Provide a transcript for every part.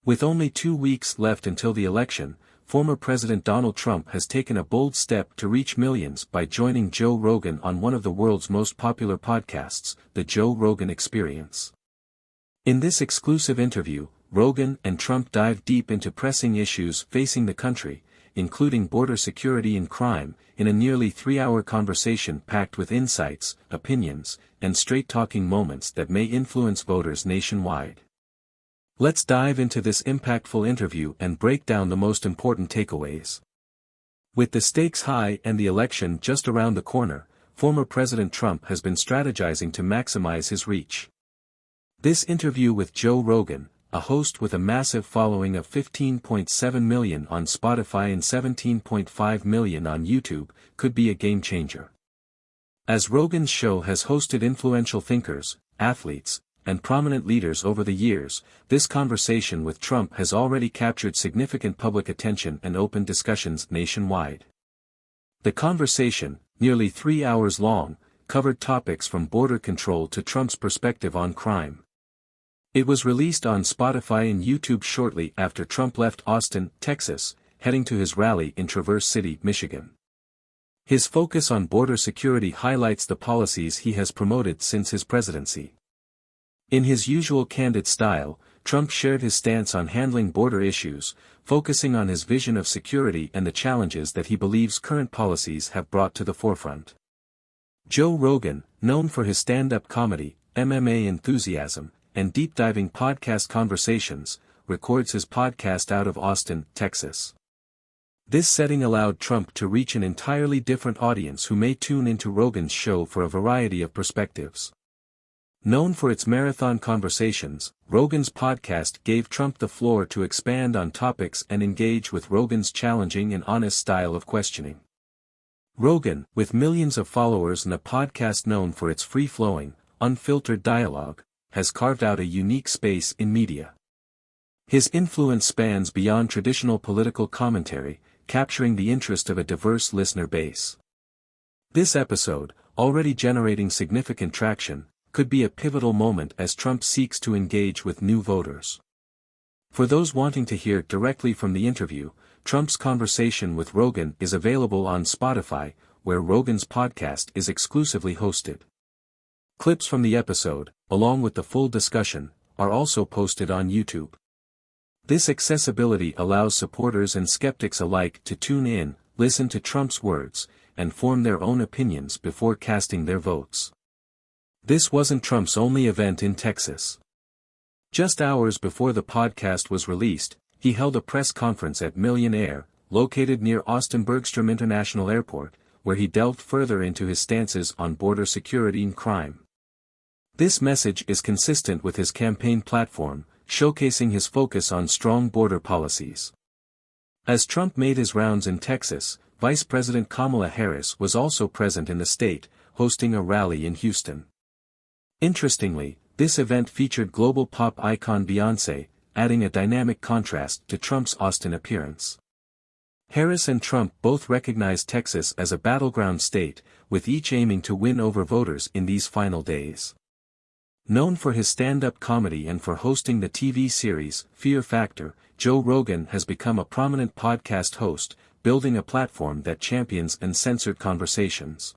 With only 2 weeks left until the election, former President Donald Trump has taken a bold step to reach millions by joining Joe Rogan on one of the world's most popular podcasts, the Joe Rogan Experience. In this exclusive interview, Rogan and Trump dive deep into pressing issues facing the country, including border security and crime, in a nearly 3-hour conversation packed with insights, opinions, and straight-talking moments that may influence voters nationwide. Let's dive into this impactful interview and break down the most important takeaways. With the stakes high and the election just around the corner, former President Trump has been strategizing to maximize his reach. This interview with Joe Rogan, a host with a massive following of 15.7 million on Spotify and 17.5 million on YouTube, could be a game-changer. As Rogan's show has hosted influential thinkers, athletes, and prominent leaders over the years, this conversation with Trump has already captured significant public attention and open discussions nationwide. The conversation, nearly 3 hours long, covered topics from border control to Trump's perspective on crime. It was released on Spotify and YouTube shortly after Trump left Austin, Texas, heading to his rally in Traverse City, Michigan. His focus on border security highlights the policies he has promoted since his presidency. In his usual candid style, Trump shared his stance on handling border issues, focusing on his vision of security and the challenges that he believes current policies have brought to the forefront. Joe Rogan, known for his stand-up comedy, MMA enthusiasm, and deep-diving podcast conversations, records his podcast out of Austin, Texas. This setting allowed Trump to reach an entirely different audience who may tune into Rogan's show for a variety of perspectives. Known for its marathon conversations, Rogan's podcast gave Trump the floor to expand on topics and engage with Rogan's challenging and honest style of questioning. Rogan, with millions of followers and a podcast known for its free-flowing, unfiltered dialogue, has carved out a unique space in media. His influence spans beyond traditional political commentary, capturing the interest of a diverse listener base. This episode, already generating significant traction, could be a pivotal moment as Trump seeks to engage with new voters. For those wanting to hear directly from the interview, Trump's conversation with Rogan is available on Spotify, where Rogan's podcast is exclusively hosted. Clips from the episode, along with the full discussion, are also posted on YouTube. This accessibility allows supporters and skeptics alike to tune in, listen to Trump's words, and form their own opinions before casting their votes. This wasn't Trump's only event in Texas. Just hours before the podcast was released, he held a press conference at Million Air, located near Austin Bergstrom International Airport, where he delved further into his stances on border security and crime. This message is consistent with his campaign platform, showcasing his focus on strong border policies. As Trump made his rounds in Texas, Vice President Kamala Harris was also present in the state, hosting a rally in Houston. Interestingly, this event featured global pop icon Beyoncé, adding a dynamic contrast to Trump's Austin appearance. Harris and Trump both recognized Texas as a battleground state, with each aiming to win over voters in these final days. Known for his stand-up comedy and for hosting the TV series Fear Factor, Joe Rogan has become a prominent podcast host, building a platform that champions uncensored conversations.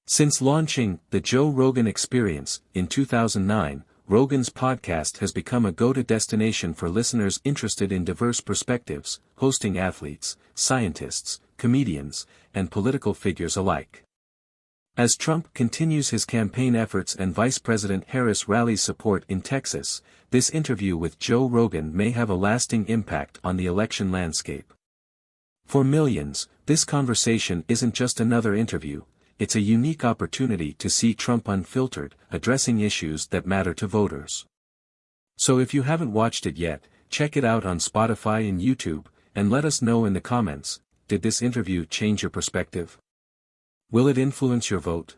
Since launching the Joe Rogan Experience in 2009, Rogan's podcast has become a go-to destination for listeners interested in diverse perspectives, hosting athletes, scientists, comedians, and political figures alike. As Trump continues his campaign efforts and Vice President Harris rallies support in Texas, this interview with Joe Rogan may have a lasting impact on the election landscape. For millions, this conversation isn't just another interview. It's a unique opportunity to see Trump unfiltered, addressing issues that matter to voters. So if you haven't watched it yet, check it out on Spotify and YouTube, and let us know in the comments, did this interview change your perspective? Will it influence your vote?